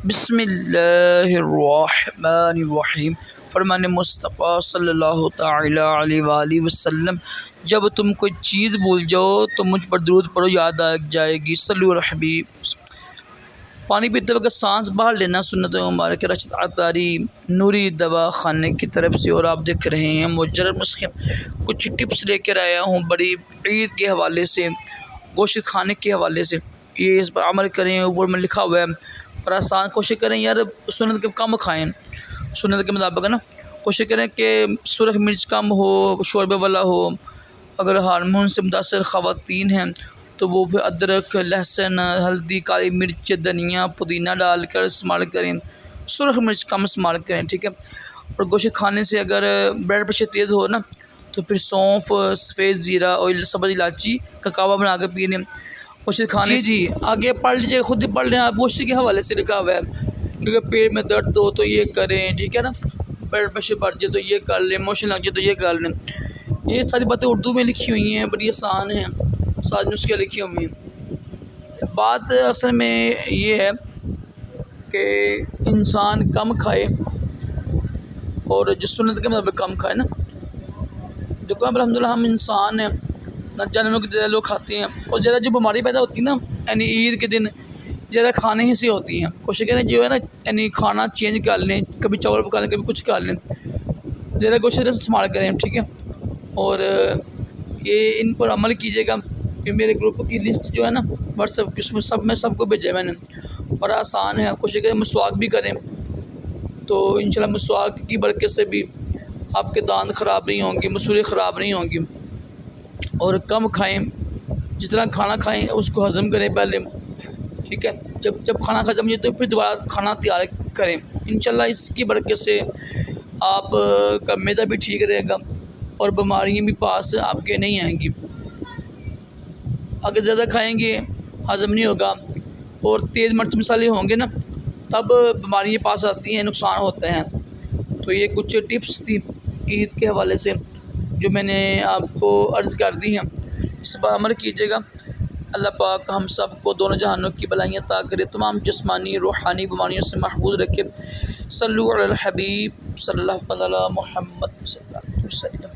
बिस्मिल्लाहिर्रहमानिर्रहीम। फरमान मुस्तफ़ा सल्लल्लाहु तआला अलैहि वसल्लम, जब तुम कोई चीज़ भूल जाओ तो मुझ पर दुरूद पढ़ो, याद आ जाएगी। सल्लु अला हबीब। पानी पीते वक्त सांस बाहर लेना सुन्नत मुबारक रशद अतारी नूरी दवा खाने की तरफ से। और आप देख रहे हैं मुजर्रब मुस्लिम कुछ टिप्स लेकर आया हूँ बड़ी ईद के हवाले से, गोश्त खाने के हवाले से। ये इस पर अमल करें, ऊपर में लिखा हुआ है। और आसान कोशिश करें यार सुन्नत के कम खाएँ, सुन्नत के मुताबिक है ना। कोशिश करें कि सुरख मिर्च कम हो, शोरबे वाला हो। अगर हार्मोन से मुतासर ख़वातीन हैं तो वो फिर अदरक, लहसुन, हल्दी, काली मिर्च, धनिया, पुदीना डालकर इस्तेमाल करें। सुरख मिर्च कम इस्तेमाल करें, ठीक है। और गोश्त खाने से अगर ब्लड प्रेशर तेज़ हो ना तो फिर सौंफ, सफ़ेद ज़ीरा और सब्ज़ इलायची का कावा बना कर पी लें गोश्त खाने। जी आगे पढ़ लीजिए, खुद ही पढ़ लें आप। गोश्त के हवाले से लिखा हुआ है, क्योंकि पेट में दर्द हो तो ये करें, ठीक है ना। ब्लड प्रेशर बढ़ जाए तो ये कर लें, मोशन लग जाए तो ये कर लें। ये सारी बातें उर्दू में लिखी हुई हैं, बड़ी आसान हैं, सारी नुस्खे लिखी हुई हैं। बात असल में ये है कि इंसान कम खाए और जो सुन्नत के मुताबिक कम खाए ना। देखो अल्हम्दुलिल्लाह हम इंसान हैं ना, जानवरों की तरह लोग खाते हैं। और ज़्यादा जो बीमारी पैदा होती है ना, यानी ईद के दिन ज़्यादा खाने ही से होती हैं। कोशिश करें जो है ना, यानी खाना चेंज कर लें, कभी चावल पका लें, कभी कुछ कर लें, ज़्यादा कोशिश इस्तेमाल करें, ठीक है। और ये इन पर अमल कीजिएगा कि मेरे ग्रुप की लिस्ट जो है ना व्हाट्सएप की, उसमें सब में सबको भेजा है मैंने। और आसान है, कोशिश करें मसवाक भी करें तो इंशाल्लाह मसवाक की बरकत से भी आपके दांत ख़राब नहीं होंगे, मसूरे ख़राब नहीं होंगी। और कम खाएं, जितना खाना खाएं उसको हज़म करें पहले, ठीक है। जब खाना खत्म हो जाए तो फिर दोबारा खाना तैयार करें। इंशाल्लाह इसकी बरकत से आप का मैदा भी ठीक रहेगा और बीमारियाँ भी पास आपके नहीं आएंगी। अगर ज़्यादा खाएंगे हज़म नहीं होगा और तेज़ मिर्च मसाले होंगे ना, तब बीमारियाँ पास आती हैं, नुकसान होते हैं। तो ये कुछ टिप्स थी ईद के हवाले से जो मैंने आपको अर्ज़ कर दी हैं, इस पर अमल कीजिएगा। अल्लाह पाक हम सब को दोनों जहानों की भलाइयाँ अता करे, तमाम जिस्मानी रूहानी बीमारियों से महफूज रखे। सल्लु अलल हबीब सल्लल्लाहु अलैहि मुहम्मद सल्लल्लाहु अलैहि वसल्लम।